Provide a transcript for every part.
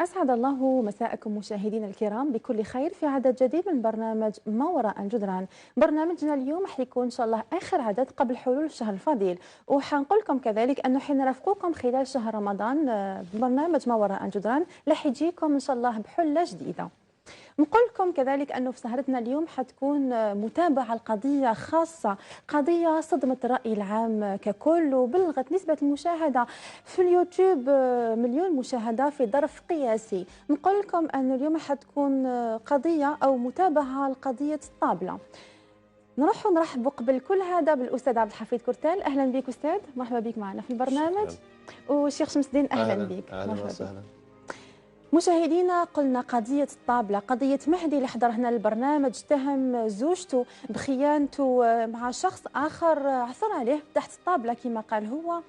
أسعد الله مساءكم مشاهدينا الكرام بكل خير في عدد جديد من برنامج ما وراء الجدران. برنامجنا اليوم حيكون إن شاء الله آخر عدد قبل حلول الشهر الفضيل، وحنقول لكم كذلك أنه حنرافقوكم خلال شهر رمضان ببرنامج ما وراء الجدران راح يجيكم إن شاء الله بحلة جديدة. نقول لكم كذلك أنه في سهرتنا اليوم حتكون متابعة لقضية خاصة، قضية صدمت الرأي العام ككل وبلغت نسبة المشاهدة في اليوتيوب مليون مشاهدة في ظرف قياسي. نقول لكم أن اليوم حتكون قضية أو متابعة لقضية الطابلة. نروح ونرحب قبل كل هذا بالأستاذ عبد الحفيظ كرتال. أهلا بك أستاذ، مرحبا بك معنا في البرنامج. والشيخ شمس الدين أهلا بك. أهلا وسهلا. مشاهدينا، قلنا قضية الطابلة، قضية مهدي اللي حضر هنا البرنامج اتهم زوجته بخيانته مع شخص آخر عثر عليه تحت الطابلة كما قال هو.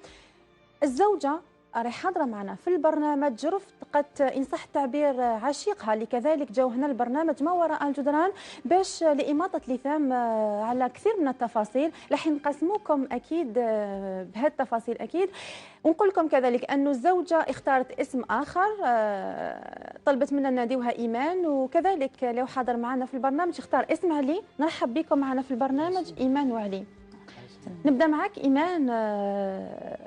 الزوجة راهي حاضرة معنا في البرنامج، رفقت إن صح التعبير عشيقها اللي كذلك جاو هنا البرنامج ما وراء الجدران باش لإماطة لثام على كثير من التفاصيل. راح نقسموكم أكيد بهذه التفاصيل أكيد، ونقول لكم كذلك أنه الزوجة اختارت اسم آخر، طلبت منا ناديوها إيمان، وكذلك لو حاضر معنا في البرنامج اختار اسم علي. نرحب بكم معنا في البرنامج إيمان وعلي. نبدا معك ايمان،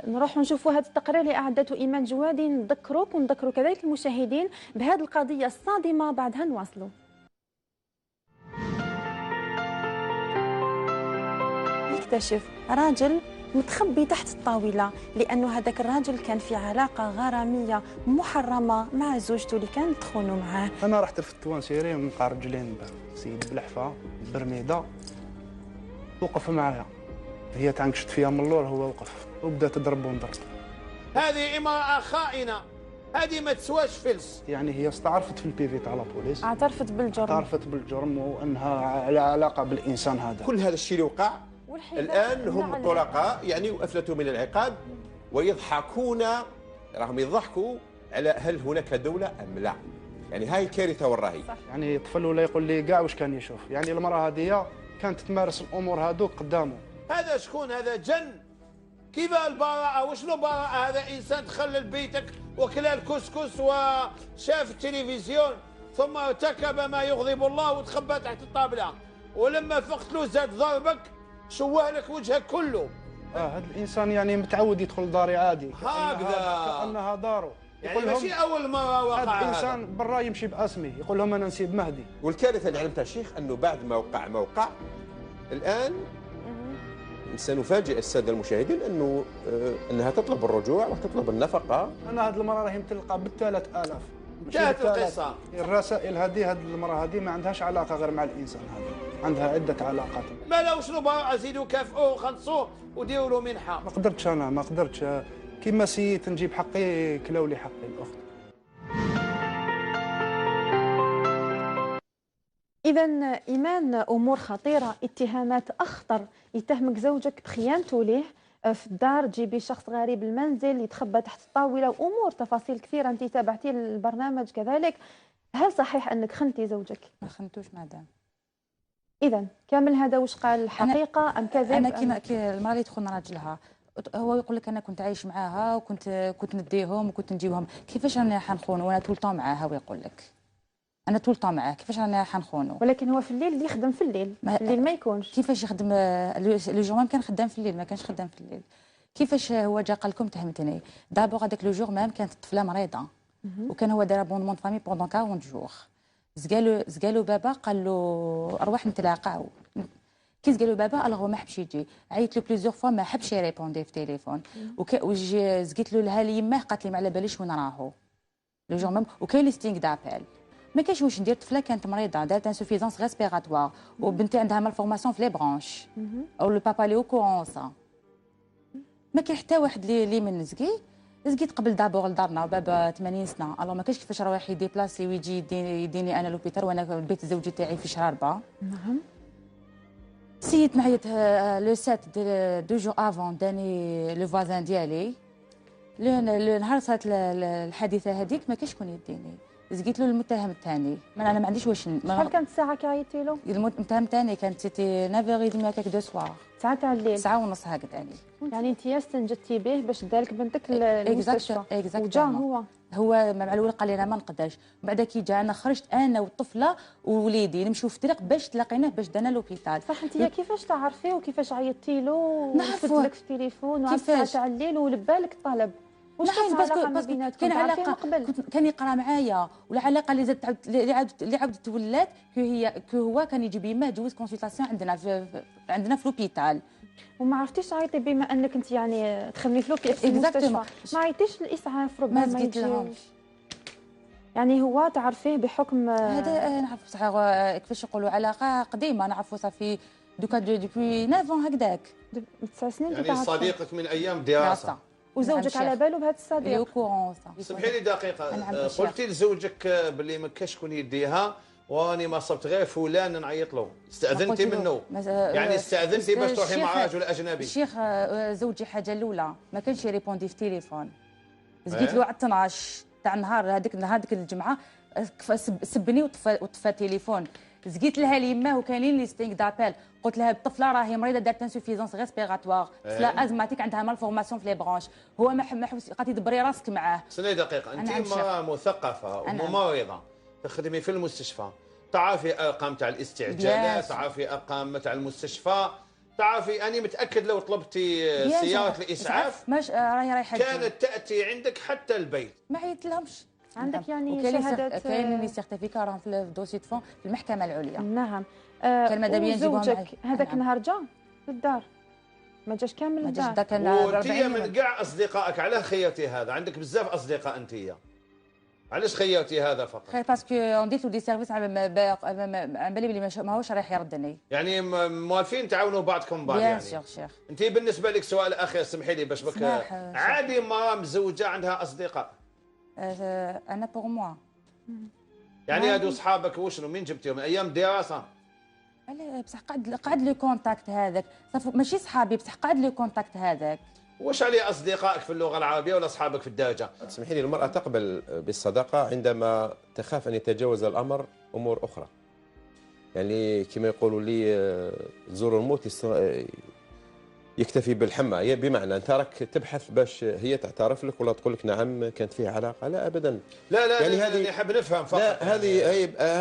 نروح نشوفوا هذا التقرير اللي اعدته ايمان جوادي، نذكروك ونذكروا كذلك المشاهدين بهذه القضيه الصادمه، بعدها نواصلوا. يكتشف راجل متخبي تحت الطاوله، لانه هذاك الراجل كان في علاقه غراميه محرمه مع زوجته اللي كانت تخونه معاه. انا رحت في التوانسيري ونلقى رجلين سيد بلحفه برميده، وقف معايا، هي تعنكشت فيها من اللور، هو وقف وبدا تضرب ونضرب. هذه امرأة خائنة، هذه ما تسواش فلس. يعني هي استعرفت في البيفي تاع لابوليس، اعترفت بالجرم، اعترفت بالجرم وانها على علاقه بالانسان هذا. كل هذا الشيء اللي وقع الان هم طلقاء يعني وافلتوا من العقاب ويضحكون، راهم يضحكوا على هل هناك دولة ام لا. يعني هاي الكارثة والراهي. يعني طفل ولا يقول لي كاع واش كان يشوف، يعني المراه هذه كانت تمارس الامور هذوك قدامه. هذا شكون؟ هذا جن. كيف البراءة؟ وشنو براءة؟ هذا إنسان دخل لبيتك وكلا الكسكس وشاف التلفزيون ثم ارتكب ما يغضب الله وتخبى تحت الطاولة، ولما فقت له زاد ضربك، شوه لك وجهك كله. هذا الإنسان يعني متعود يدخل داري عادي هكذا كأنها داره. يعني ماشي أول مرة وقع هذا الإنسان برا يمشي باسمي يقول لهم أنا نسيب مهدي. والكارثة اللي علمتها الشيخ أنه بعد ما وقع الآن سنفاجئ الساده المشاهدين انها تطلب الرجوع وتطلب النفقه. انا هذه المراه راهي متلقى بال3000. انتهت القصه. الرسائل هذه المراه هذه ما عندهاش علاقه غير مع الانسان هذا، عندها عده علاقات. ما لا شنو بقى، زيدوا كافئوه وخلصوه وديروا له منحه. ما قدرتش، انا ما قدرتش كيما سيت نجيب حقي كلاو لي حقي الاخت. إذا إيمان أمور خطيرة، اتهامات أخطر. يتهمك زوجك بخيانته ليه في الدار، تجيبي شخص غريب المنزل يتخبى تحت الطاولة، وأمور تفاصيل كثيرة. أنت تابعتي البرنامج كذلك، هل صحيح أنك خنتي زوجك؟ ما خنتوش مدام. إذا كامل هذا واش قال الحقيقة أم كذب؟ أنا كيما المرأة اللي تخون راجلها هو يقول لك انا كنت عايش معاها وكنت نديهم وكنت نجيبهم، كيفاش انا حنخون وانا طول طون معاها؟ ويقول لك انا طول طون معاه، كيفاش انا حنخونو؟ ولكن هو في الليل اللي يخدم في الليل، الليل ما يكونش. كيفاش يخدم لو جور؟ مام كان خدام في الليل، ما كانش خدام في الليل. كيفاش هو جا قال لكم تهمتني؟ دابور هذاك لو جور مام كانت الطفله مريضه وكان هو دار بوندمون فامي بوندون 40 جور. زقالو بابا قال له اروح نتلاقاو. كي زقالو بابا الوغ ما حبش يجي، عيط له بليزيور فوا ما حبش يريبوندي في التليفون. زقيت له لها يماه قالت لي ما على باليش وين راهو لو جور مام، وكاين ليستينغ دابيل. ما كاينش واش ندير، طفله كانت مريضه دارت انسوفيزونس ريسبيراتوار وبنتي عندها مالفورماسيون في لي برانش او لو بابا لي او كورون سا. ما كاين حتى واحد اللي من زقيت قبل دابور لدارنا وبابا 80 سنه، الو ما كاينش كيفاش رايح يديبلاسي ويجي يديني انا لوبيتال وانا البيت زوجي تاعي في شراربه. نعم. سيت نعيط لو 7 دو جور افون داني لو فوازان ديالي. نهار صارت الحادثه هذيك ما كاينش شكون يديني، زقيت له المتهم الثاني، انا ما عنديش واش. شحال كانت الساعه كي عيطتي له؟ المتهم الثاني كانت سيتي 9h30 هكاك دو سوار. 9 تاع الليل 9 ونص هكذا. يعني انت استنجدتي به باش دارك بنتك المستشفى وجا هو مع الاول قال لي انا ما نقدرش، بعد كي جا انا خرجت انا والطفله ووليدي نمشيو في الطريق باش تلاقيناه باش دانا لوبيتال. صح. انت كيفاش تعرفيه وكيفاش عيطتي له ونعرفوا لك في التليفون وعرفتي تاع الليل ولبالك الطلب؟ واش كاين علاقه ما بيناتكم؟ كاين علاقه كان يقرا معايا، والعلاقه اللي زادت اللي عاودت ولات هو كان يجيب يماه دوز كونسلطاسيون عندنا في لوبيتال. وما عرفتيش تعيطي بما انك انت يعني تخدمي في المستشفى، ما عيطيش للاسعاف ربما ما يجيوش؟ يعني هو تعرفيه بحكم هذا نعرف بصح كيفاش يقولوا علاقه قديمه نعرفوا صافي دوكا دوبوي 9 هكذاك 9 سنين. يعني صديقك من ايام الدراسه وزوجك على باله بهذا الصديق؟ سمحي لي دقيقه، قلتي لزوجك باللي ما كاش شكون يديها واني ما صبت غير فلان نعيط له، استاذنتي منه؟ يعني استاذنتي باش تروحي مع رجل اجنبي؟ الشيخ زوجي حاجه الاولى ما كانش يريبوندي في التليفون، زقيت له على 12 تاع النهار هذيك الجمعه سبني وطفى التليفون، زقيت لها ليماه وكاينين لي ستينغ دابيل، قلت لها الطفله راهي مريضه دارت انسوفيزونس ريسبيراتوار، طفله ازماتيك عندها مالفورماسيون في لي برونش، هو ما قعدتي تدبري راسك معاه. سني دقيقه، انت مراه مثقفه وممرضه تخدمي في المستشفى، تعرفي ارقام تاع الاستعجالات، تعرفي ارقام تاع المستشفى، تعرفي اني متاكد لو طلبتي سياره الاسعاف ماش راهي رايحه كانت تاتي عندك حتى البيت. ما عيط لهمش. عندك يعني شهادات كاين لي سيرتيفيكا راهم في الدوسي دو فون في المحكمه العليا. نعم. كان ماذا بيا نجيبهم معايا. هذاك النهار جا للدار ما جاش كامل للدار؟ وانت من كاع اصدقائك علاه خيرتي هذا؟ عندك بزاف اصدقاء انتيا، علاش خيرتي هذا فقط؟ خير باسكو اون ديت دي سيرفيس على بالي بلي ماهوش رايح يردني. يعني موالفين تعاونوا بعضكم بعض يعني؟ بيان سور شيخ. انت بالنسبه لك سؤال اخير سمحي لي باش بك عادي مراه مزوجه عندها اصدقاء؟ انا بور موا. يعني هادو صحابك وشنو مين جبتيهم من ايام الدراسه؟ لا بصح قعد لي كونتاكت هذاك ماشي صحابي بصح قعد لي كونتاكت هذاك. واش عليه اصدقائك في اللغه العربيه ولا اصحابك في الدارجه؟ تسمحي لي، المراه تقبل بالصداقه عندما تخاف ان يتجاوز الامر امور اخرى. يعني كما يقولوا لي زور الموت يكتفي بالحمى، هي بمعنى انت راك تبحث باش هي تعترف لك ولا تقول لك نعم كانت فيها علاقه، لا ابدا. لا يعني هذه نحب نفهم فقط. لا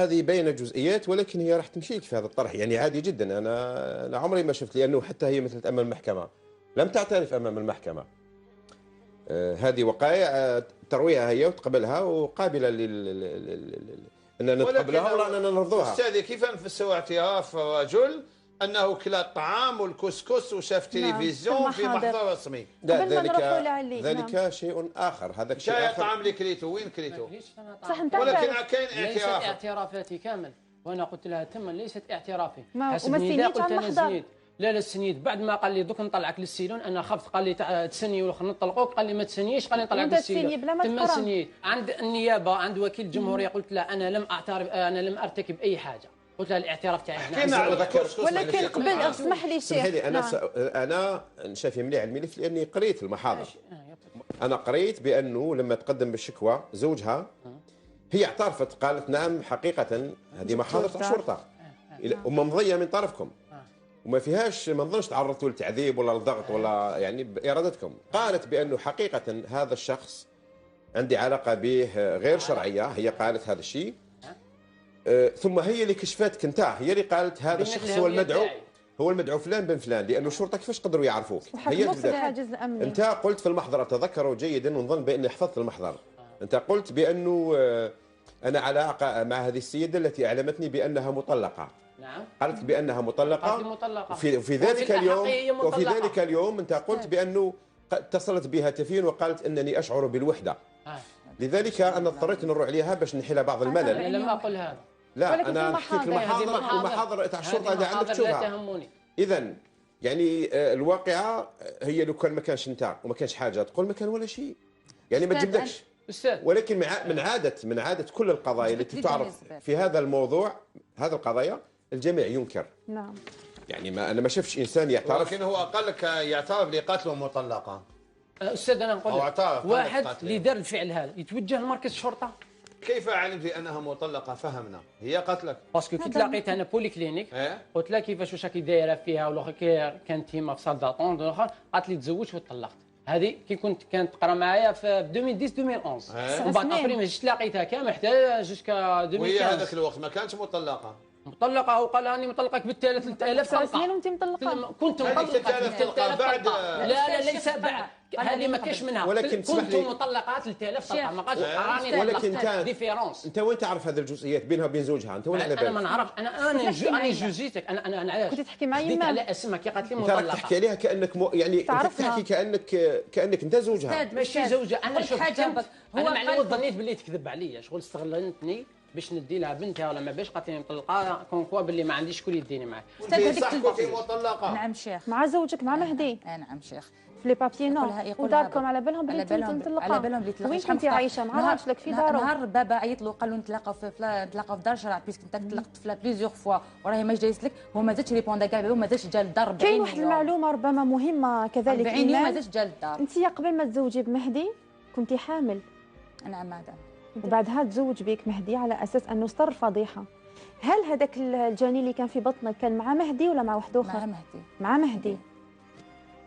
هذه باينه جزئيات، ولكن هي راح تمشي لك في هذا الطرح، يعني عادي جدا. انا عمري ما شفت، لانه حتى هي مثل امام المحكمه لم تعترف امام المحكمه. هذه وقائع ترويها هي وتقبلها وقابله اننا نتقبلها ولا اننا نرضوها. استاذي كيف نفسروا اعتراف رجل انه كلا الطعام والكسكس وشاف تلفزيون في محضر رسمي؟ لا ذلك شيء اخر. هذاك شيء اخر. الطعام اللي كليته وين كليته؟ صح انت ولكن كاين ليست اعتراف. اعترافاتي كامل، وانا قلت لها تما ليست اعترافي. وما سنيتش على المحضر. لا سنيت، بعد ما قال لي دوك نطلعك للسيلون انا خفت، قال لي تسني والاخر نطلقوك، قال لي ما تسنيش، قال لي نطلعك للسيلون. تما سنيت عند النيابه عند وكيل الجمهوريه، قلت لا انا لم اعترف، انا لم ارتكب اي حاجه، قلت لها الاعتراف تاعي ولكن قبل اسمح لي شيخ. انا شافي مليح الملف لاني قريت المحاضر. انا قريت بانه لما تقدم بالشكوى زوجها هي اعترفت، قالت نعم حقيقه هذه محاضر تاع شرطه وممضيه من طرفكم وما فيهاش، ما نظنش تعرضتوا للتعذيب ولا الضغط ولا يعني بارادتكم. قالت بانه حقيقه هذا الشخص عندي علاقه به غير شرعيه، هي قالت هذا الشيء. ثم هي اللي كشفتك انت، هي اللي قالت هذا الشخص هو المدعو فلان بن فلان، لانه الشرطه كيفاش قدروا يعرفوك؟ هي الحاجز الامني. انت قلت في المحضر، اتذكره جيدا ونظن باني حفظت المحضر، انت قلت بانه انا علاقه مع هذه السيده التي اعلمتني بانها مطلقه. نعم. قالت بانها مطلقه. في ذلك اليوم انت قلت بانه اتصلت بهاتفين وقالت انني اشعر بالوحده. لذلك انا اضطريت نروح عليها باش نحيلها بعض الملل. انا لم اقل هذا. لا انا نحكيك المحاضر تاع الشرطه اللي عندك تشوفها. اذا يعني الواقعه هي لو كان ما كانش انت وما كانش حاجه تقول ما كان ولا شيء، يعني ما تجبدكش. ولكن من عاده كل القضايا التي تعرف في هذا الموضوع، هذا القضايا الجميع ينكر. نعم. يعني انا ما شفتش انسان يعترف. ولكن هو قال لك يعترف لقتله مطلقه. استاذ انا نقول لك واحد اللي دار الفعل هذا يتوجه لمركز الشرطه. كيف علمت انها مطلقه؟ فهمنا. هي قالت لك باسكو كي تلاقيت انا بولي كلينيك قلت لها كيفاش واش راكي دايره فيها، والاخر كانت تيما في صال داتون، والاخر قالت لي تزوجت وطلقت. هذه كي كانت تقرا معايا في 2010 2011 ومن بعد ابري ما جيت لاقيتها كامل حتى جوسكا 2015. وهي هذاك الوقت ما كانتش مطلقه. مطلقه، وقال راني مطلقك بالثلاث 3000 9 طلقه. سنين وانت مطلقه؟ كنت مطلقه 3000 طلقه بعد. لا ليس بعد، هذه ما كاش منها. ولكن كنت مطلقه 3000 طلقه، ما قالش راني ولكن كان ديفيرونس. انت وين تعرف هذه الجزئيات بينها وبين زوجها؟ انت وين على بالك؟ انا ما نعرف. انا جوزيتك. انا علاش كنت تحكي مع خديت يما على اسمها كي قالت لي انت راك مطلقه. تحكي عليها كانك يعني انت تحكي كانك انت زوجها. ماشي زوجها. انا شفت حاجه انا مع الاول ظنيت باللي تكذب عليا، شغل استغلتني باش ندي لها بنتها ولا ما باش، قالت لي مطلقه كون كوا باللي ما عنديش شكون يديني معاه. صح كنت مطلقه. نعم شيخ. مع زوجك مع مهدي؟ نعم شيخ. في لي بابيي نو، وداركم على بالهم بلي مطلقه؟ على بالهم بلي تلاقيت. وين كنتي عايشه مع راجلك في دارو؟ نهار بابا عيط له قال له نتلاقاو في دار شرع، بيسك انت طلقت فيها بليزيور فوا وراهي ما جايز لك، هو ما زادش ريبوندا كاع، ما زادش جا للدار 40 يوم. كاين واحد المعلومه ربما مهمه كذلك، 40 يوم ما زادش جا للدار. انت قبل ما تزوجي بمهدي كنتي حامل. نعم مدام. وبعدها تزوج بك مهدي على اساس انه صار فضيحه. هل هذاك الجنين اللي كان في بطنك كان مع مهدي ولا مع واحد اخر؟ مع مهدي. مع مهدي.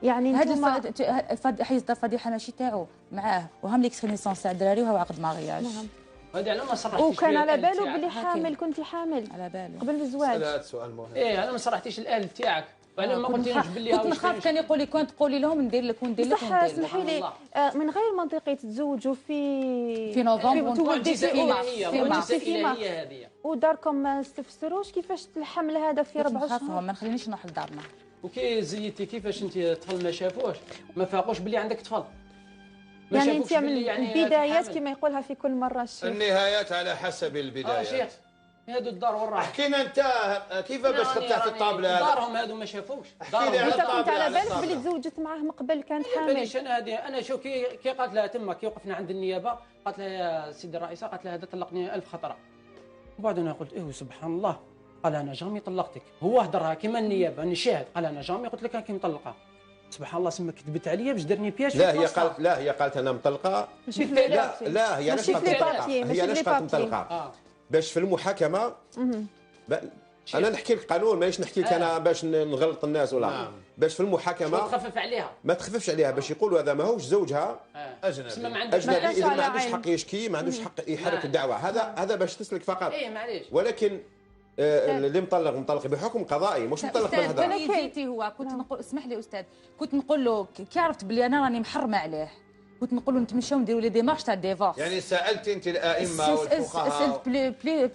يعني هذا حيز دار فضيحه ماشي تاعو معاه، وهم ليكسكرينيسونس تاع الدراري وهو عقد مارياج. نعم. هذا على ما صرحتيش. وكان على باله بلي حامل، كنتي حامل على باله قبل الزواج. هذا سؤال مهم. ايه انا ما صرحتيش الاهل تاعك، وعلى ما قلتيليش باللي كنت نخاف كان يقول لي كنت تقولي لهم ندير لك وندير لك بصح اسمحي لي، من غير منطقي تتزوجوا في نوفمبر تولدي في مارس هذه، وداركم ما استفسروش كيفاش الحمل هذا في 4 شهور؟ ما نخلينيش نروح لدارنا. وكي زيتي كيفاش انت طفل ما شافوش، ما فاقوش باللي عندك طفل. يعني انت من البدايات كما يقولها في كل مره الشيخ. النهايات على حسب البدايات. شيخ هادو الدار وين راح؟ احكينا انت كيف باش خدتها في الطابله هذا؟ دارهم هادو ما شافوش. احكي لي على انت الطابله. كنت على بالك بلي تزوجت معاه من قبل كانت حامل؟ مانيش انا هذه. انا شو كي قالت لها تما كي وقفنا عند النيابه، قالت لها يا سيدي الرئيسه، قالت لها هذا طلقني 1000 خطره. وبعد انا قلت ايه سبحان الله، قال انا جامي طلقتك. هو هضرها كيما النيابه، انا شاهد، قال انا جامي قلت لك كي مطلقه. سبحان الله سما كذبت عليا باش درني بياش. لا هي قالت انا مطلقه. لا هي علاش قالت مطلقه؟ هي علاش قالت مطلقه؟ باش في المحاكمه انا نحكي لك قانون، مانيش نحكي لك انا باش نغلط الناس ولا باش في المحاكمه تخفف عليها، ما تخففش عليها، باش يقولوا هذا ماهوش زوجها اجنبي اذا ما عندوش حق يشكي، ما عندوش حق يحرك الدعوه. هذا باش تسلك فقط. اي معليش. ولكن اللي مطلق بحكم قضائي، مش مطلق بالهضره. انا جيتي هو كنت نقول اسمح لي استاذ، كنت نقول له كي عرفت بلي انا راني محرمه عليه، كنت نقول له نتمشاو نديروا لي ديمارش تاع الديفورس. يعني سالت انت الائمه والفقهاء؟ سالت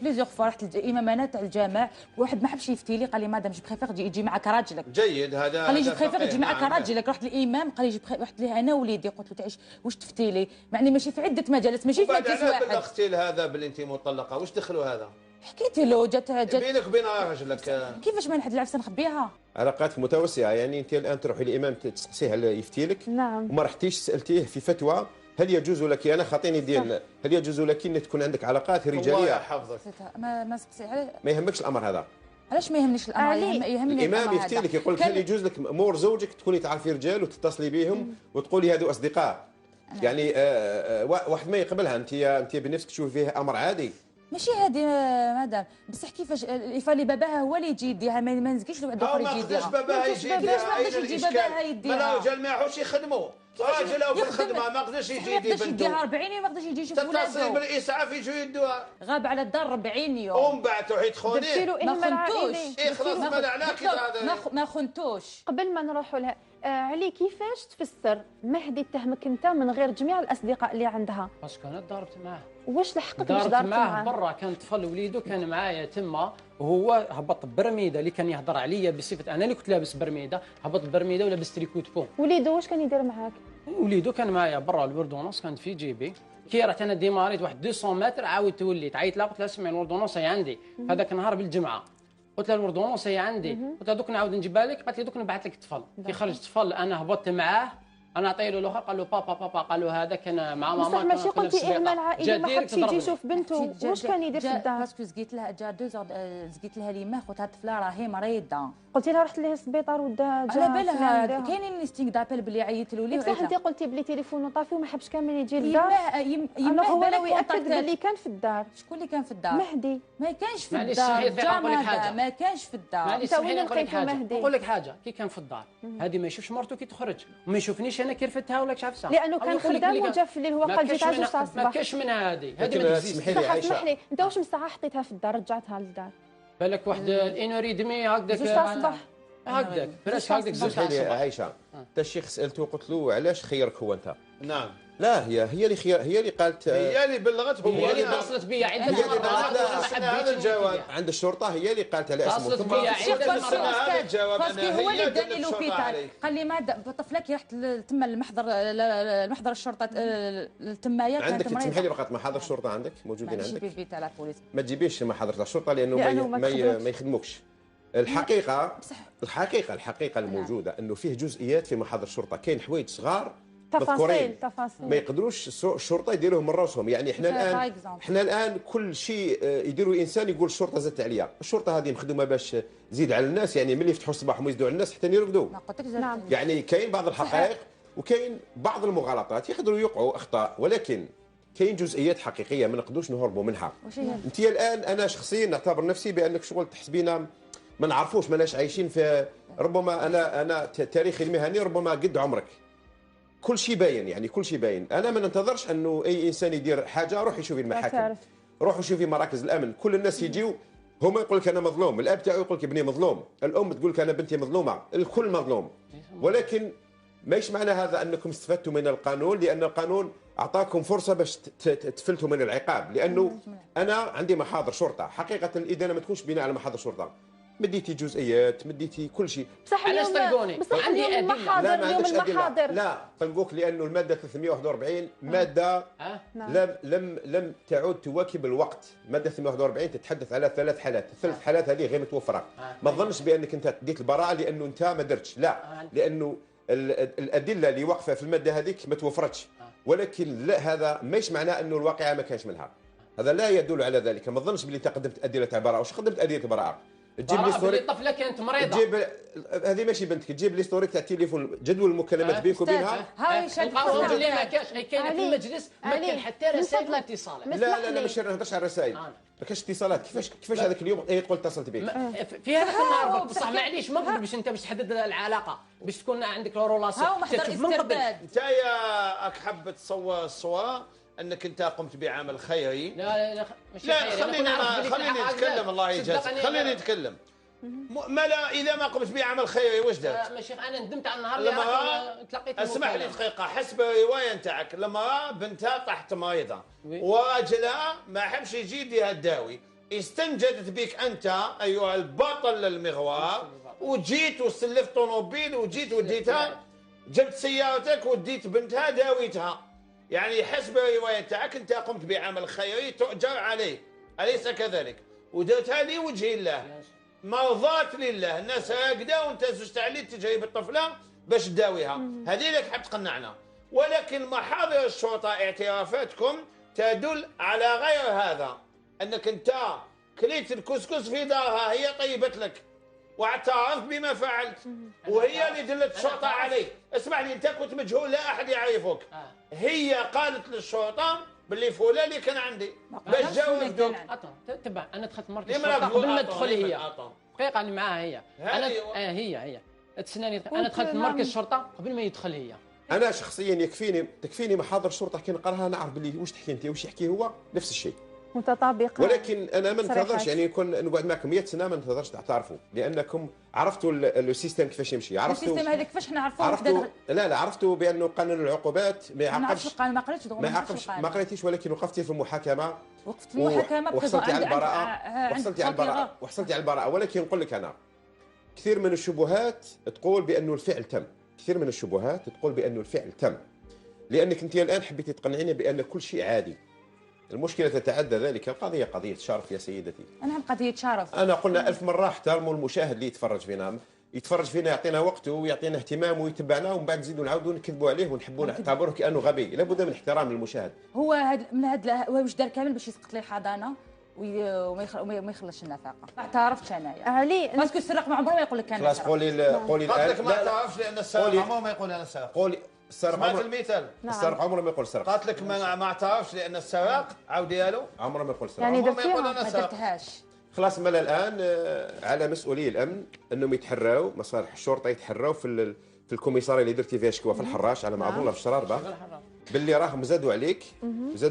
بليزيور فوا، رحت للامامات تاع الجامع، واحد ما حبش يفتي لي، قال لي مادام جي بريفير يجي معك راجلك. جيد هذا. قال لي جي بريفير يجي معك راجلك. رحت للامام قال لي رحت ليه انا وليدي، قلت له تعيش واش تفتي لي، يعني ماشي في عده مجالات، ماشي في مجلس واحد. بلغتي هذا باللي انت مطلقه، واش دخلوا هذا؟ حكيت له جات بينك وبين راجلك كيفاش ما نحد العفسه نخبيها؟ علاقات متوسعه، يعني انت الان تروحي للامام تسقسيه يفتي لك. نعم. وما رحتيش سالتيه في فتوى هل يجوز لك، انا خاطيني ديال هل يجوز لك ان تكون عندك علاقات رجاليه؟ الله يحفظك. ما سقسي ما يهمكش الامر هذا. علاش ما يهمنيش الامر؟ يهمني الامام يفتي لك، يقول لك هل يجوز لك مور زوجك تكوني تعرفي رجال وتتصلي بهم وتقولي هذو اصدقاء؟ يعني واحد ما يقبلها، انت بنفسك تشوفي فيه امر عادي. ماشي هادي مدام، بصح كيفاش يفالي باباها هو اللي يجي يديها، ما نزكيش لواحد اخر يجي يديها. ما باباها يجي يديها، ما قدرش يجي باباها يديها. ما الرجال ما يعرفوش يخدموا، راجل او في الخدمه ما قدرش يجي يدي بنته. يديها 40 يوم، ما قدرش يجي يشوف ولادو. تتصل بالاسعاف يجوا يدوها. غاب على الدار 40 يوم. ومن بعد تروحي تخونيه. ما خنتوش. خلاص ما لعناك. ما خنتوش. قبل ما نروحوا لها علي، كيفاش تفسر مهدي اتهمك انت من غير جميع الاصدقاء اللي عندها؟ باسكو انا ضربت معاه. واش لحقت باش ضربت معاه؟ برا كان طفل وليدو كان معايا تما، وهو هبط برميده اللي كان يهضر عليا بصفه انا اللي كنت لابس برميده، هبط برميده ولابس تريكو بون. وليدو واش كان يدير معاك؟ وليدو كان معايا برا، الوردونونس كانت في جيبي. كي رحت انا ديماريت واحد 200 متر، عاودت وليت عيط لها قلت لها اسمعي الوردونونس هي عندي. هذاك النهار بالجمعه قلت لها الوردونونس هي عندي، قلت لها دوك نعاود نجيبها لك، قالت لي دوك نبعث لك الطفل. كي خرج الطفل انا هبطت معاه، انا عطيه له الاخر قال له بابا، قال له هذا كان مع ماما. بصح ماشي قلتي اهمال عائلي، ما حبش يجي يشوف بنته، واش كان يدير في الدار؟ باسكو زقيت لها جا 2 زقيت لها ليما خوتها الطفله راهي مريضه، قلتي لها رحت ليه السبيطار ودا على بالها كاينين ليستينغ دابيل بلي عيطت له ليه بصح انت قلتي بلي تليفونه طافي وما حبش كامل يجي للدار. يما هو لو ياكد بلي كان في الدار. شكون اللي كان في الدار؟ مهدي. ما كانش في الدار. ما كانش في الدار. انت وين لقيتو مهدي؟ نقول لك حاجه، كي كان في الدار هذه ما يشوفش مرته كي تخرج، وما يشوفنيش انا كي رفدتها ولا كي عفسها، لانه كان خدام وجا في الليل. هو قال جيت على 2 تاع الصباح. ما كاش منها هذه ما تسمحي لي عايشه. اسمح لي، انت واش من ساعه حطيتها في الدار رجعتها للدار؟ بالك واحد الانوري دمي هكذاك 2 تاع الصباح هكذاك براش هكذاك زوج تاع الصباح. عايشه انت الشيخ سالته قلت له علاش خيرك هو انت؟ نعم. لا هي اللي خير، هي اللي قالت، هي اللي بلغتهم، هي اللي اتصلت بيا عده مرات. هذا الجواب عند الشرطه، هي اللي قالت على اسمه. اتصلت بيا عده مرات. هذا الجواب انا هو اللي داني لوبيتال، قال لي ما طفلك رحت تما المحضر الشرطه التمايه. عندك تسمحي لي فقط محاضر الشرطه عندك موجودين عندك؟ ما تجيبي على البوليس، ما تجيبيش محاضر الشرطه لانه ما يخدموكش. الحقيقه الموجوده انه فيه جزئيات في محاضر الشرطه، كاين حوايج صغار تفاصيل ما يقدروش الشرطه يديروهم من راسهم. يعني احنا الان كل شيء يديروا الانسان يقول الشرطه زادت عليا. الشرطه هذه مخدومه باش تزيد على الناس، يعني ملي يفتحوا الصباح وما يزيدوا على الناس حتى يرقدوا. نعم. يعني كاين بعض الحقائق وكاين بعض المغالطات يقدروا يوقعوا اخطاء، ولكن كاين جزئيات حقيقيه ما نقدروش نهربوا منها. انت الان انا شخصيا نعتبر نفسي بانك شغل تحسبينا ما نعرفوش، ماناش عايشين في، ربما انا تاريخي المهني ربما قد عمرك، كل شيء باين، يعني كل شيء باين. انا ما ننتظرش انه اي انسان يدير حاجه روح يشوفي المحاكم، روحوا شوفي مراكز الامن، كل الناس يجيو هما يقول لك انا مظلوم، الاب تاعو يقول لك ابني مظلوم، الام تقول لك انا بنتي مظلومه، الكل مظلوم. ولكن ماش معنى هذا انكم استفدتوا من القانون، لان القانون اعطاكم فرصه باش تفلتوا من العقاب. لانه انا عندي محاضر شرطه، حقيقه الادانه ما تكونش بناء على محاضر شرطه، مديتي جزئيات، مديتي كل شيء. بصح اليوم عندي المحاضر، اليوم المحاضر لا طلقوك، لانه الماده 341 ماده لم تعد تواكب الوقت. ماده 341 تتحدث على 3 حالات، الثلاث حالات هذه غير متوفره. ما تظنش بانك انت ديت البراءه لانه انت ما درتش، لا، لانه الادله اللي واقفه في الماده هذيك ما توفرتش. ولكن لا، هذا ماش معناه انه الواقعه ما كانش منها، هذا لا يدل على ذلك. ما تظنش بلي انت قدمت ادله تاع براءه. واش قدمت ادله براءه؟ تجيب لي الطفله كانت مريضه، تجيب هذه ماشي بنتك، تجيب ليستوريك تاع التليفون، جدول المكالمات بينك وبينها. هاي نلقاوهم اللي ما كاش كاينه في المجلس، ما كان حتى رسائل ولا اتصالات. لا ماشي نهضرش على الرسائل، ما كاش اتصالات. كيفاش هذاك اليوم تقول اتصلت بك في هذاك النهار؟ بصح معليش ما باش انت باش تحدد العلاقه، باش تكون عندك رولاسيون تشوف من قبل. انت يا حاب تصور الصوره انك انت قمت بعمل خيري. لا ماشي لا، خيري. خليني نتكلم، الله يجازيك، خليني نتكلم. ما لا، اذا ما قمت بعمل خيري واش درت؟ ماشي انا ندمت على النهار اللي تلقيت. اسمح لي دقيقه، حسب الروايه نتاعك لما بنتها طاحت مريضه وراجلها ما حبش يجي يديها الداوي، استنجدت بك انت ايها البطل المغوار، وجيت وسلفت طوموبيل وجيت وديتها، جبت سيارتك وديت بنتها داويتها. يعني حسب الروايه تاعك انت قمت بعمل خيري تؤجر عليه، اليس كذلك؟ ودرتها لوجه الله، مرضات لله. الناس راقده وانت زجت عليه تجري بالطفله باش تداويها، هذه لك حاب تقنعنا. ولكن محاضر الشرطه اعترافاتكم تدل على غير هذا، انك انت كليت الكسكس في دارها، هي طيبت لك واعترفت بما فعلت، وهي اللي دلت الشرطه عليه. اسمع لي، انت كنت مجهول لا احد يعرفك، هي قالت للشرطه باللي فلان اللي كان عندي باش جاوبتك. تبع انا دخلت مركز الشرطه قبل ما تدخل هي دقيقه، انا معاها هي. انا هي تسناني، انا دخلت مركز الشرطه قبل ما يدخل هي. انا شخصيا تكفيني محاضر الشرطه كي نقراها نعرف باللي واش تحكي انت واش يحكي هو نفس الشيء متطابقه. ولكن انا ما ننتظرش، يعني نكون نقعد معكم 100 سنه ما ننتظرش تعترفوا، لانكم عرفتوا السيستم كيفاش يمشي، عرفتوا السيستم هذا كيفاش نعرفوه. لا عرفتوا بانه قانون العقوبات ما يعاقبش. القانون ما قريتش، ما قريتيش، ولكن وقفتي في المحاكمه، وقفت في المحاكمه وحصلتي على البراءه، وحصلتي على البراءه. ولكن نقول لك انا كثير من الشبهات تقول بانه الفعل تم، كثير من الشبهات تقول بانه الفعل تم، لانك انت الان حبيتي تقنعيني بان كل شيء عادي. المشكله تتعدى ذلك، القضيه قضيه شرف يا سيدتي. انا قضيه شرف. انا قلنا 1000 مره احترموا المشاهد اللي يتفرج فينا يعطينا وقته ويعطينا اهتمام ويتبعنا، ومن بعد نزيدوا نعاودوا نكذبوا عليه ونحبوا نعتبروه كانه غبي. لابد من احترام المشاهد. هو من هاد واش دار كامل باش يسقط لي الحضانه، وما يخلصش النفقه. ما اعترفتش انايا علي باسكو السراق ما عمره ما يقول لك كان خلاص قولي قلت لك الان. ما تعرفش لان السارق عمره ما يقول انا سارق. قولي السرقه سمعت المثال؟ السرقه عمره ما يقول سرقه. قالت لك ما اعترفش لان السراق عاود ديالو عمره ما يقول سرقه. يعني عمره ما يقول درتيها انا ما سارق. درتهاش. خلاص مالا الان على مسؤولي الامن انهم يتحراو، مصالح الشرطه يتحراو في الكوميساريه اللي درتي فيها شكوى في الحراش على ما اظن في الشراربه، باللي راهم زادوا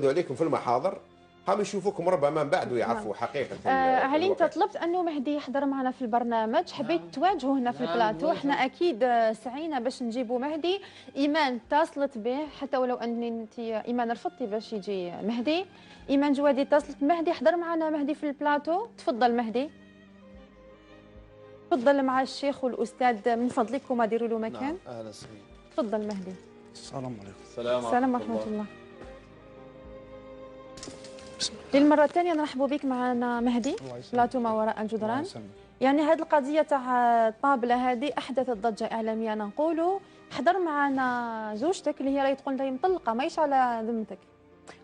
عليكم في المحاضر، هم يشوفوكم ربما من بعد ويعرفوا حقيقه. علي انت طلبت انه مهدي يحضر معنا في البرنامج، حبيت تواجهه هنا في البلاطو، احنا اكيد سعينا باش نجيبوا مهدي. ايمان اتصلت به حتى ولو اني انت ايمان رفضتي باش يجي مهدي. ايمان جوادي اتصلت بمهدي، حضر معنا مهدي في البلاطو. تفضل مهدي، تفضل مع الشيخ والاستاذ من فضلكم ديروا له مكان. نعم اهلا وسهلا. تفضل مهدي. السلام عليكم. السلام ورحمه الله. للمرة الثانية نرحبوا بك معنا مهدي بلاطو ما وراء الجدران. يعني هذه القضية تاع الطابلة هذه أحدثت ضجة إعلامية نقولوا. حضر معنا زوجتك اللي هي راهي تقول راهي مطلقة ماهيش على ذمتك،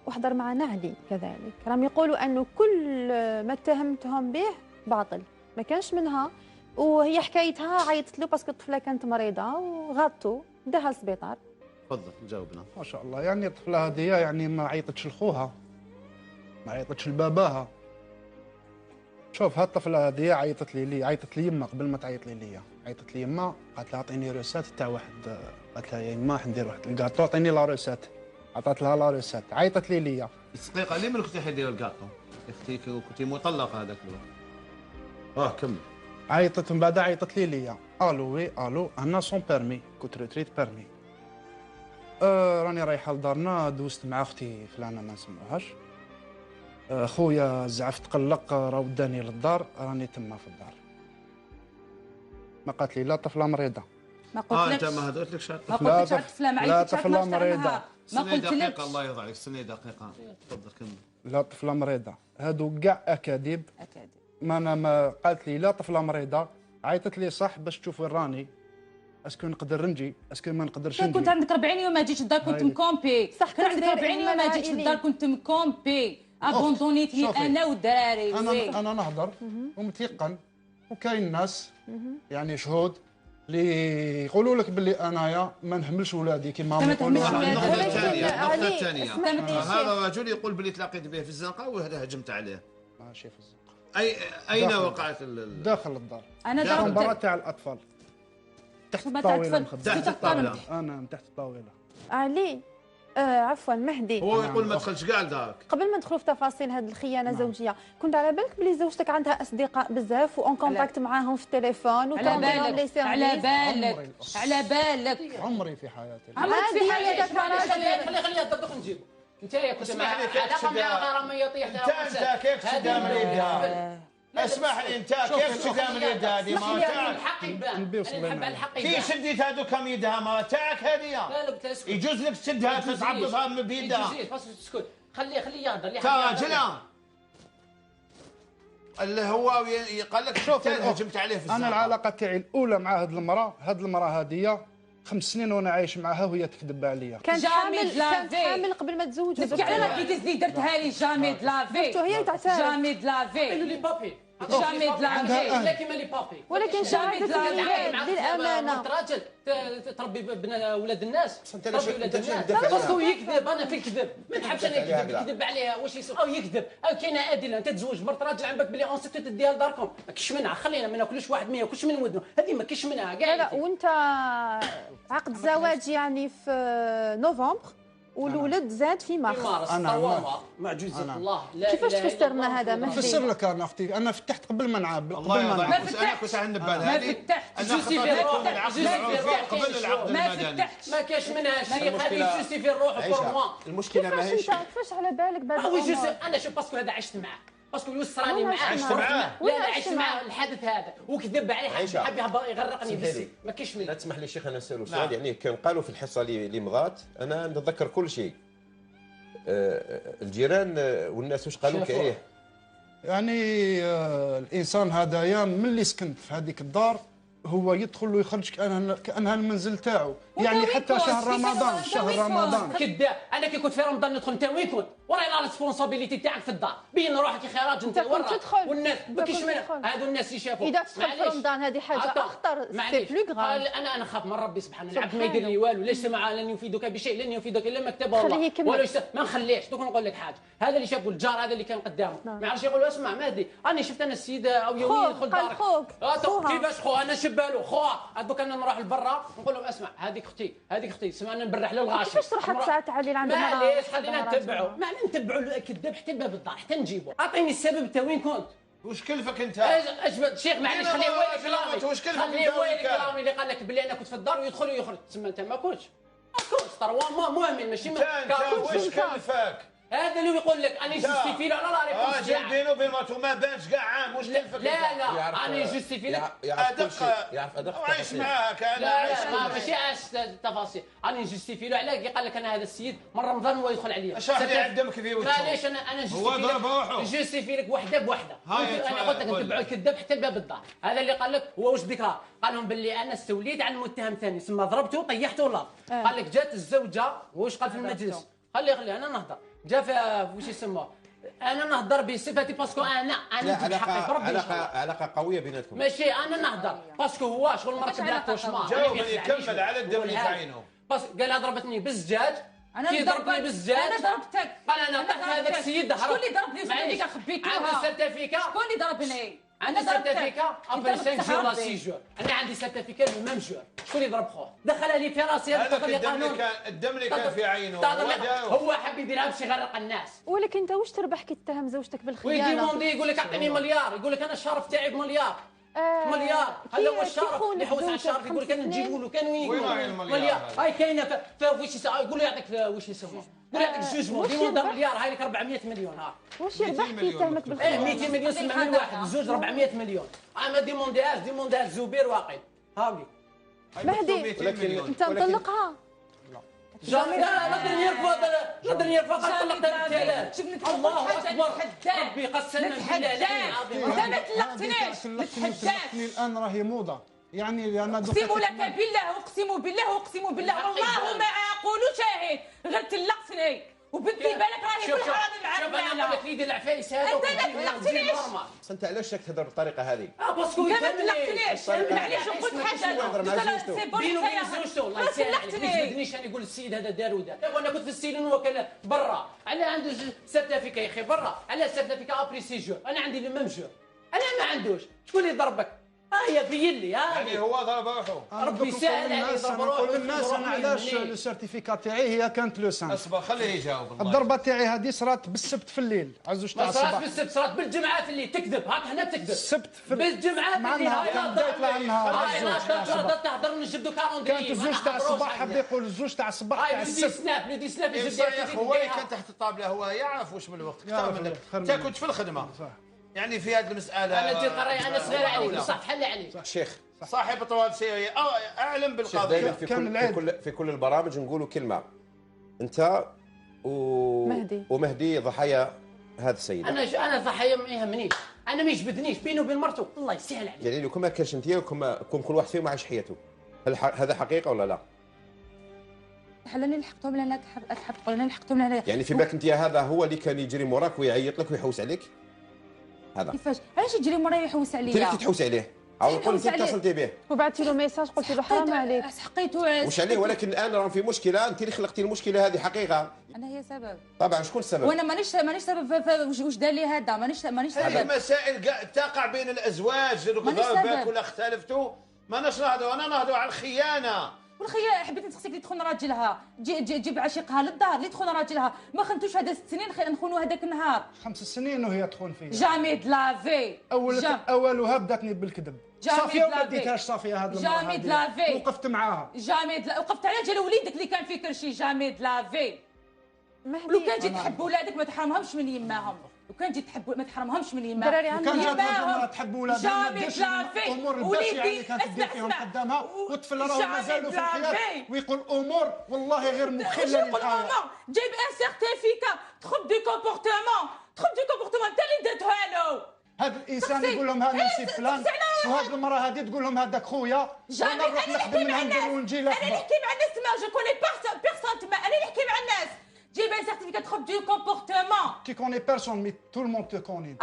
وحضر معنا علي كذلك، راهم يقولوا أنه كل ما اتهمتهم به باطل ما كانش منها، وهي حكايتها عيطت له باسكو الطفلة كانت مريضة وغاضته داها السبيطار. تفضل جاوبنا. ما شاء الله، يعني الطفله هذه يعني ما عيطتش لخوها، ما عيطتش لباباها. شوف هاد الطفله هذه عيطت لي عيطت لي يما قبل ما تعيط لي عيطت لي يما، قالت لها اعطيني روسات تاع واحد، قالت لها يا يما راح ندير واحد الكاطو اعطيني لا روسات، عطات لها لا روسات. عيطت لي دقيقه ليه من كنتي حدير الكاطو؟ اختي كنتي مطلقه هذاك الوقت. كمل. عيطت من بعد عيطت لي الو وي الو انا سون بيرمي كنت روتريت بيرمي. راني رايحه لدارنا، دوزت مع اختي فلانه ما نسموهاش، خويا زعف تقلق راه وداني للدار، راني تما في الدار. ما قالت لي لا طفله مريضه. ما قلتلكش انت ما هدرتلكش ما قلتلكش على الطفله، ما عيطتش على طفله مريضه. ما قلتلكش. دقيقه الله يرضى عليك، استني دقيقه. تفضل كمل. لا طفله مريضه، هادو كاع اكاذيب. ما انا ما قالت لي لا طفله مريضه، عيطت لي صح باش تشوف وين راني، اسكو نقدر نجي اسكو ما نقدرش نجي. كنت عندك 40 يوم ما جيتش الدار كنت مكومبي. صح كان عندك 40 يوم ما جيتش الدار كنت مكومبي. ابوندونيتني انا والدراري. انا نهضر ومتيقن، وكاين ناس يعني شهود اللي يقولوا لك باللي انايا ما نحملش ولادي كما هما يقولوا. النقطه الثانيه هذا الرجل يقول باللي تلاقيت به في الزنقه وهذا هجمت عليه. ماشي في الزنقه. اين وقعت داخل الدار. انا داخل برا تاع الاطفال تحت الطاوله. تحت الطاوله. انا من تحت الطاوله. علي عفوا مهدي، هو يقول ما تدخلش كاع لدارك. قبل ما ندخلوا في تفاصيل هذه الخيانه الزوجيه، كنت على بالك بلي زوجتك عندها اصدقاء بزاف وان كونتاكت معاهم في التليفون على بالك عمري في حياتي عمرك في حياتك خليها تدق نجيب. انت كنت مع علاقه مع غراميه طيحت. انت كيف تشدها من يدها؟ اسمح لي، انت كيف تشدها من يدها؟ هذه ما تاعك. الحق يبان. نحب الحق يبان. كي شديت هذوك من يدها ما تاعك هذه؟ لا بتسكت. يجوز لك تشدها تعبطها من بيدها. يجوز بس تسكت. خليه يهضر. راجل اللي هو قال لك شوف هجمت عليه في الزنقه. انا العلاقه تاعي الاولى مع هذه المراه هذه 5 سنين وانا عايش معها وهي تكذب عليا. كانت حامل قبل ما تزوجوا. تبكي على راكي تزيد درتها لي جامي دلافي. هي تعترف جامي دلافي. لي بابي. جامي دلافي. لا كيما لي بابي. ولكن شهادة للامانه راجل تربي ولاد الناس. تربي ولاد الناس. باسكو يكذب. انا في الكذب ما نحبش انا يكذب عليها واش يسوي او يكذب او كاينه ادله. انت تزوج مرت راجل عندك بلي اون سيتو تديها لداركم ما كاينش منها. خلينا ما ناكلوش واحد ما ياكلش من ودنه. هذه ما كاينش منها كاع. لا وانت عقد الزواج يعني في نوفمبر والولد زاد في مارس. انا معجزه الله. لا كيفاش تفسر لنا هذا؟ ما نفسر لك انا اختي، انا فتحت قبل ما نعاب. الله يرضى ما عليك. انا كنت عند بال ما هذه. فتحت. انا خطرت قبل العقد ما المدني. فتحتش. ما كاش منها شيء. هذه جوستيفي الروح فور موا. المشكله ماهيش كيفاش على بالك بهذا الامر؟ انا شوف باسكو هذا عشت معاه. باسكو يوسراني معاه. عشت معاه؟ لا عشت معاه الحادث هذا وكذب عليه. حب يغرقني بالسي. ما كاينش لا منه. تسمح لي شيخ انا نسالو سؤال. يعني كان قالوا في الحصه اللي مضات انا نتذكر كل شيء. الجيران والناس واش قالوا لك عليه؟ يعني الانسان هذايا ملي سكنت في هذيك الدار هو يدخل ويخرج كانها المنزل تاعو، يعني حتى شهر رمضان كذاب. انا كي كنت في رمضان ندخل انت وين كنت؟ وراي لا ريسبونسابيلتي تاعك في الدار، بين روحك يا خراج انت والناس ما كاينش هادو الناس اللي شافوا. اذا تدخل في رمضان هذه حاجه اخطر، سي بلو غراف. انا نخاف من ربي سبحانه العبد ما يدير لي والو، ليس مع لن يفيدك بشيء، لن يفيدك الا ما كتبه الله، ولا ما نخليهش. دوك نقول لك حاجه، هذا اللي شافوا الجار هذا اللي كان قدامه ما يعرفش يقول اسمع مهدي راني شفت انا السيد او يومي يدخل دارك. كيفاش خو انا شبالو خو دوك انا نروح لبرا نقول لهم اسمع هذيك اختي سمع انا نبرح للغاشي. كيفاش تروح ساعات علي عندنا معليش خلينا نتبعوا نتبعوا الكذاب حتى لباب الدار حتى نجيبه. اعطيني السبب انت وين كنت؟ وش كلفك انت؟ اجبد شيخ معليش خليه هو وش كلفك انت؟ خليه هو اللي قال لك بلي انا كنت في الدار ويدخل ويخرج، تسمى انت ما كنتش تروا مؤمن ماشي وش كلفك؟ هذا اللي يقول لك انا جوستيفي له انا لا ريبونس تاعك. بينه وبين مرته ما بانش كاع عام، وش كلفك؟ لا انا جوستيفي لك يعرف ادق عايش معاك انا لا ماشي التفاصيل. انا جوستيفي له علاه قال لك انا هذا السيد من رمضان هو يدخل عليا. اش راح يعدمك في وجهه؟ معليش انا جوستيفي لك وحده بوحده. انا قلت لك نتبعوا الكذاب حتى لباب الدار. هذا اللي قال لك هو واش ذكرى؟ قال لهم باللي انا استوليت على المتهم ثاني ثم ضربته وطيحته ولا قال لك جات الزوجه واش قال في المجلس؟ خلي انا نهضر. جا واش يسموه انا نهضر بصفتي باسكو انا علاقه قويه بيناتكم. ماشي انا نهضر باسكو هو شغل مركب لها كوشمار. جاوبني كمل على الدم اللي كاينه. بس قال ضربتني بالزجاج. انا ضربتني بالزجاج. انا ضربتك. قال انا طحت هذاك السيد هرب. شكون اللي ضربني في هذيك خبيتوها؟ عندي سيرتيفيكا. شكون اللي ضربني؟ عندي سيرتيفيكا ابري 5 جور لا 6 جور. انا عندي سيرتيفيكا لو ميم جور. شكون اللي ضرب خوه؟ دخلها لي في راسي هذا الدم اللي كان في عينه هو حب يديرها باش يغرق الناس. ولكن انت واش تربح كي تتهم زوجتك بالخيانه؟ ويديموندي يقول لك اعطيني مليار، يقول لك انا الشرف تاعي بمليار. مليار هذا هو الشرف اللي يحوس على الشرف. يقول لك انا نجيبوا له كان وين مليار هاي كاينه واش يقول له يعطيك واش يسموه يقول لك جوجمون ديموند مليار هاي لك 400 مليون. ها واش يربح كي يتهمك بالخيانه؟ 200 مليون سمع من واحد زوج 400 مليون. اما ديمونداز زبير واقي هاولي مهدي انت مطلقها؟ جامي لا درنيير فوا طلقتها بالثلاث. الله اكبر ربي قسما بالله العظيم انت ما طلقتنيش طلقتني الان راهي موضه يعني انا اقسم لك بالله اقسم بالله والله ما اقول شاهد غير طلقتني وبنتي بالك راهي في الحرام معاك. شوف انا نقول لك ليدي العفايس هذا انت ما طلقتنيش. انت علاش راك تهضر بالطريقه هذه؟ باسكو انت ما طلقتنيش. معليش قلت حاجه سي بون بينو وبين زوجته الله يسامحك. ما تبدنيش انا نقول السيد هذا دار ودار. انا كنت في السجن وكان برا على عنده سيرتيفيكا يا اخي برا على سيرتيفيكا ابري سيجور. انا عندي لو ميم جور انا ما عندوش. شكون اللي ضربك؟ يا بين لي يعني هو ضرب روحه. ربي يسهل عليه يضرب روحه. نقول للناس انا علاش لو سيرتيفيكا تاعي هي كانت لو سان. اصبر خليه يجاوب. الضربه تاعي هذه صرات بالسبت في الليل على زوج تاع الصباح. صرات بالسبت صرات بالجمعه في الليل تكذب. هاك هنا تكذب. السبت في بالجمعه في الليل. هاي لا تهضر نجبدوا كالوندري. كانت الزوج تاع الصباح حب يقول الزوج تاع الصباح تاع السبت. لو دي سناب يا هو اللي كان تحت الطابله هو يعرف واش من الوقت اكثر منك. انت كنت في الخدمه يعني في هذه المساله. انا جيت قراي انا صغير عليك بصح تحل عليك. شيخ صاحب طوال سيري اعلم بالقضيه. في كل البرامج نقولوا كلمه انت ومهدي ضحايا هذا السيد. انا ضحيه ما يهمنيش. انا ما يجبدنيش بينه وبين مرته الله يسهل عليك. يعني لو كما كانش انت كون كل واحد فيهم عايش حياته هل هذا حقيقه ولا لا؟ حلاني لحقتهم لانك حاب تقول انا لحقتهم لهنا. يعني في بالك انت هذا هو اللي كان يجري موراك ويعيط لك ويحوس عليك؟ هذا كيفاش علاش يجري موراي يحوس عليا؟ انت تحوس عليه او نقول انت اتصلتي به وبعثتي له ميساج قلتي له حرام عليك حقيته واش عليه. ولكن الان راه في مشكله انت اللي خلقتي المشكله هذه حقيقه. انا هي سبب طبعا. شكون السبب؟ وانا مانيش سبب واش دار لي هذا. مانيش سبب. هذه مسائل تقع بين الازواج. لو ضربك ولا اختلفتوا ماناش نهضوا. انا نهضوا على الخيانه. والخيانه حبيت نسقسيك اللي تخون راجلها جيب عشيقها للدار اللي تخون راجلها. ما خنتوش هذا 6 سنين نخونوا هذاك النهار 5 سنين وهي تخون فيا. جامي دلافي اولها بداتني بالكذب. صافيه وما ديتهاش صافيه هذا المره. جامي دلافي وقفت معاها. وقفت على جال وليدك اللي كان في كرشي. جامي دلافي لو كان جيت تحب ولادك ما تحرمهمش من يماهم. لو كان جيت تحب ما تحرمهمش من يماهم. كان جات تحب ولادها ما ديرش الامور البشعه اللي كانت تدير فيهم قدامها. والطفل راه مازالوا في الحياه ويقول امور والله غير مخله للحياه. جايب ان سيرتيفيكا تخب دي كومبورتمون انت اللي درتها له. هذا الانسان يقول لهم هذا نسيب فلان وهذه المراه هذه تقول لهم هذاك خويا. انا نروح نخدم من عنده ونجي لك. انا نحكي مع الناس ما جو كوني بيرسون تما. انا نحكي مع الناس. جيب ان سيرتيفيكات دو كومبورتمون. كي كوني بيرسون مي تو الموند تو كوني.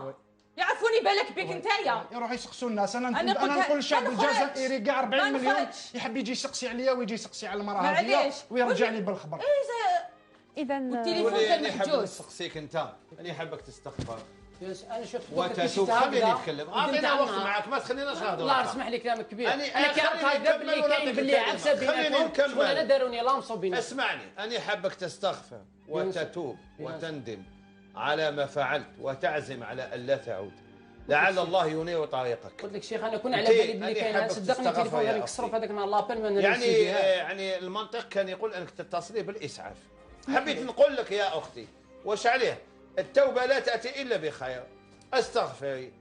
بون يعرفوني بالك بك نتايا. يروحوا يسقسوا الناس. انا نقول للشعب الجزائري كاع 40 مليون يحب يجي يسقسي عليا ويجي يسقسي على المراه هذه ويرجع لي بالخبر. اذا والتليفون قولي كان أنا حاب محجوز. نسقسيك انت، انا حابك تستغفر انا شفت وتتوب. خليني نتكلم، اعطينا وقت معك، ما تخليناش نهضر. الله اسمح لي كلامك كبير. أنا كان كاذب باللي كاين باللي عكسه بيناتهم. شغل انا داروني لامصوا بيناتهم. اسمعني، انا حابك تستغفر وتتوب وتندم على ما فعلت وتعزم على الا تعود، لعل الله ينير طريقك. قلت لك شيخ انا كون على بالي باللي كاين، صدقني التليفون غير نكسروا في هذاك النهار لابيل ما يعني المنطق كان يقول انك تتصلي بالاسعاف. حبيت نقول لك يا اختي واش عليه؟ التوبه لا تاتي الا بخير. استغفري،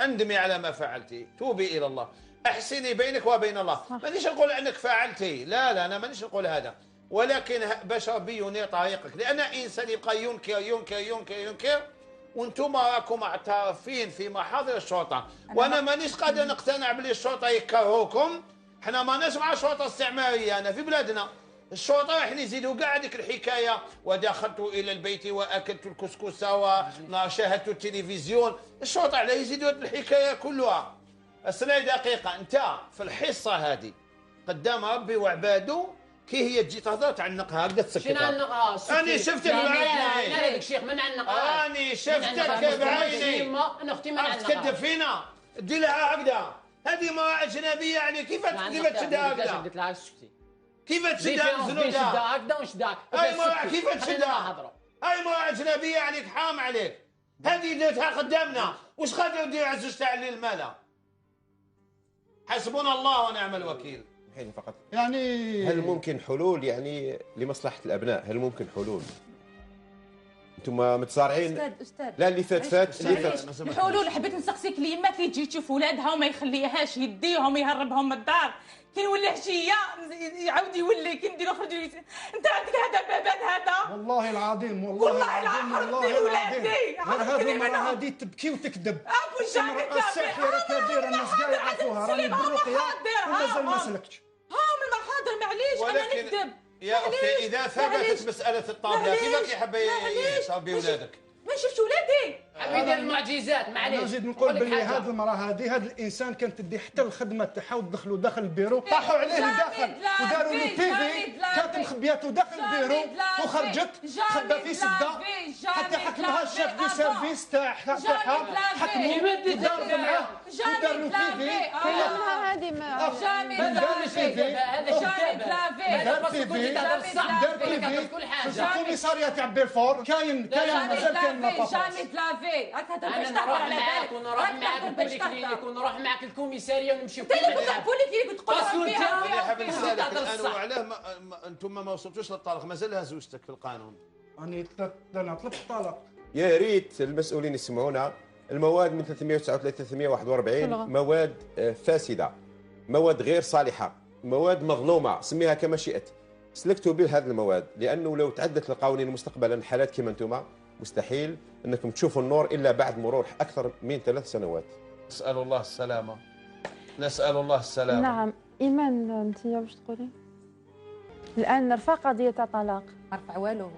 اندمي على ما فعلتي، توبي الى الله، احسني بينك وبين الله. مانيش نقول انك فعلتي، لا انا مانيش نقول هذا، ولكن باش ربي ينير طريقك، لان انسان يبقى ينكر ينكر ينكر ينكر وانتم راكم معترفين في محاضر الشرطه، وانا مانيش قادر نقتنع بلي الشرطه يكرهوكم. حنا ماناش مع شرطه استعماريه، انا في بلادنا الشرطه راح يزيدوا كاع هذيك الحكايه، ودخلت الى البيت واكلت الكسكسه وشاهدت التلفزيون. الشرطه على يزيدوا الحكايه كلها. اسمعي دقيقه، انت في الحصه هذه قدام ربي وعباده كي هي تجي تهضر تعنقها هكذا تسكتها. شنو عنقها؟ انا شفتك بعيني. انا الشيخ ما نعنقها. انا شفتك بعيني. انا اختي ما نعنقها. تكذب فينا، دير لها هكذا. هذه امراه اجنبيه، يعني كيف تشدها هكذا؟ قلت لها سكتي. كيف تشدها بزنودها؟ نشدها هكذا ونشدها. هاي مرأة كيف تشدها؟ هاي مرأة أجنبية عليك، حرام عليك. هذه درتها قدامنا، واش قادر ندير على زوج تاع الليل مالها؟ حسبنا الله ونعم الوكيل. فقط يعني هل ممكن حلول يعني لمصلحة الأبناء؟ هل ممكن حلول؟ انتم متصارعين. استاذ لا اللي فات الحلول حبيت نسقسيك اليما كي تجي تشوف ولادها وما يخليهاش يديهم يهربهم من الدار، كي نولي عشيه يعاود يولي كي نديرو خرجوا انت عندك هذا بابان هذا. والله العظيم والله العظيم غير هذه المرأة هذه تبكي وتكذب. المرأة الساحرة كبيرة، الناس كاع يعرفوها، راني بالرقية ومازال ما سلكتش. هاهم المحاضر معليش انا نكذب. يا اختي اذا ثبتت مساله الطابله كيفاش يحب يربي ولادك؟ ما شفتش ولادي. حبي يدير المعجزات معليش. نزيد نقول باللي هذه المراه هذه هذا الانسان كانت تدي حتى الخدمه تاعها ودخلوا داخل البيرو، طاحوا عليه لداخل وداروا له تيفي، كانت مخبياته داخل البيرو وخرجت خدها في سده حتى حكمها الشيف دو سيرفيس تاعها حكموا وداروا معاه ودار له تيفي. هذه ما دار تيفي في الكوميساريه تاع بيرفور كاين مازال كاين جامي دلافي. انا نروح معاك ونروح معاك البوليكلينيك ونروح معاك الكوميساريه ونمشيو انت اللي كنت البوليكلينيك تقول يا حبيبي نسالك الان وعلاه انتم ما وصلتوش للطلاق؟ مازال لها زوجتك في القانون. انا طلبت الطلاق. يا ريت المسؤولين يسمعونا. المواد من 339 341 مواد فاسده، مواد غير صالحه، مواد مظلومه، سميها كما شئت. سلكتوا بهذه المواد، لانه لو تعدت القوانين مستقبلا حالات كما انتم مستحيل انكم تشوفوا النور الا بعد مرور اكثر من 3 سنوات. نسال الله السلامه. نسال الله السلامه. نعم. ايمان انت واش تقولي؟ الان نرفع قضيه تاع طلاق. ما رفع والو هو.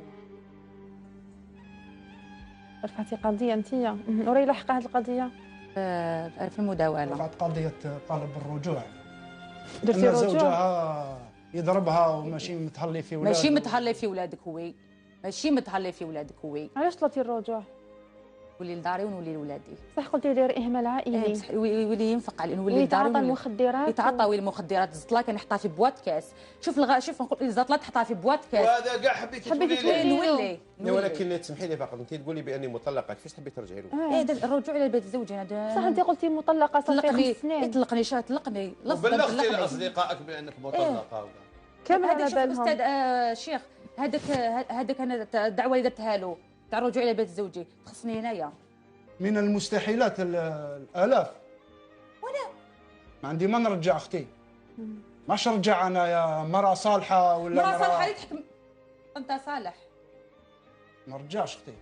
رفعتي قضيه انت؟ وري لحق هذه القضيه في المداوله. رفعت قضيه طلب الرجوع. درتي رجوع؟ زوجها يضربها وماشي متهلي في ولادك. ماشي متهلي في ولادك هو، ماشي متهلي في ولادك هو. علاش طلبتي الرجوع؟ نولي لداري ونولي لولادي. صح قلتي يدير اهمال عائلي. يولي ينفق على نولي لداري. يتعاطى المخدرات. يتعاطى المخدرات. الزطله كنحطها في بواط كاس. شوف نقول الزطله تحطها في بواط كاس. وهذا كاع حبيتي تقولي نولي. ولكن تسمحي لي فقط، انت تقولي باني مطلقه، كيفاش تحبي ترجعي له؟ الرجوع الى بيت زوجي هذا. صح انت قلتي مطلقه صافي 5 سنين. يطلقني طلقني. بلغتي لاصدقائك بانك مطلقه. كامل على هذا بالهم. استاذ شيخ هذاك انا الدعوه اللي درتها له تاع الرجوع الى بيت زوجي تخصني هنايا. من المستحيلات الالاف. وانا ما عندي ما نرجع اختي. ماش نرجع انا يا مرأة صالحه ولا مرأة صالحه اللي تحكم انت صالح. ما نرجعش اختي،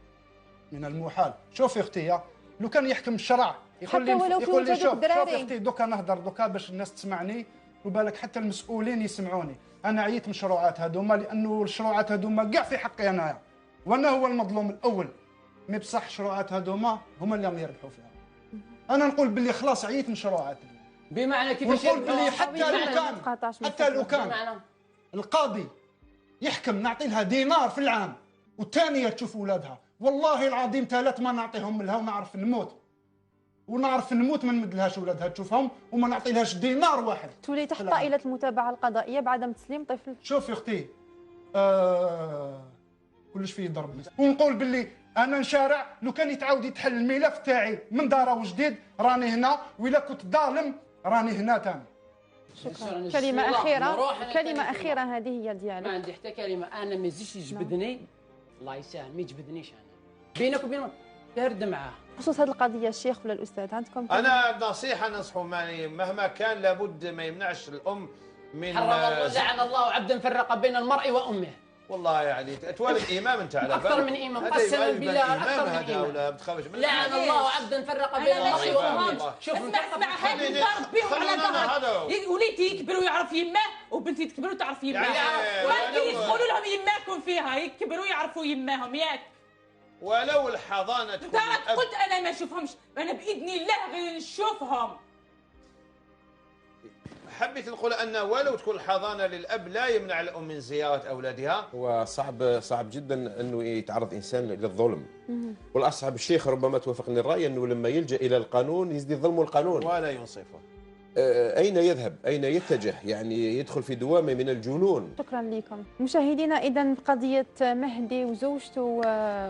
من المحال. شوفي اختي لو كان يحكم الشرع يقول لي حتى ولو في وجود شوفي الدراري. اختي دوكا نهضر دوكا باش الناس تسمعني. وبالك حتى المسؤولين يسمعوني. انا عييت من الشروعات هذوما، لانه الشروعات هذوما كاع في حقي انايا، وانا هو المظلوم الاول. مي بصح الشروعات هذوما هما اللي راهم يربحوا فيها. انا نقول باللي خلاص عييت من الشروعات. بمعنى كيفاش نقول باللي حتى لو كان القاضي يحكم نعطي لها دينار في العام والثانيه تشوف اولادها، والله العظيم ثلاث ما نعطيهم لها، ونعرف نموت ما نمدلهاش اولادها تشوفهم، وما نعطيلهاش دينار واحد. تولي تحت طائله المتابعه القضائيه بعدم تسليم طفل. شوف يا اختي، كلش فيه ضرب. ونقول باللي انا نشارع، لو كان يتعاود يتحل الملف تاعي من دار وجديد راني هنا، وإلا كنت ظالم راني هنا ثاني. شكرا. كلمه اخيره هذه هي ديالك. ما عندي حتى كلمه. انا ما يزيدش يجبدني، الله يسهل ما يجبدنيش. انا بينك وبين بارد معاه. بخصوص هذه القضيه الشيخ ولا الاستاذ عندكم؟ انا نصيحه ننصحه مهما كان لابد ما يمنعش الام من لعن الله عبدا فرق بين المرء وامه. والله يعني تولد امام انت على اكثر من امام، قسما بالله اكثر من امام. ولا بتخافش لعن الله عبدا فرق بين المرء وامه. شوف اسمع هذه الضرب بهم على ظهرك. وليدي يكبروا يعرف يماه، وبنتي تكبروا تعرف يماه، يعني تقولوا لهم يماكم فيها، يكبروا يعرفوا يماهم ياك. ولو الحضانه انت قلت انا ما اشوفهمش، انا باذن الله غير نشوفهم. حبيت نقول ان ولو تكون الحضانه للاب لا يمنع الام من زياره اولادها. هو صعب جدا انه يتعرض انسان للظلم، والاصعب الشيخ ربما توافقني الراي انه لما يلجا الى القانون يزيد يظلم القانون ولا ينصفه. اين يذهب؟ اين يتجه؟ يعني يدخل في دوامه من الجنون. شكرا لكم مشاهدينا. اذا قضيه مهدي وزوجته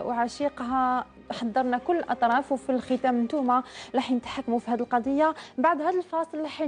وعشيقها حضرنا كل الاطراف، وفي الختام انتم راح تحكموا في هذه القضيه. بعد هذا الفاصل راح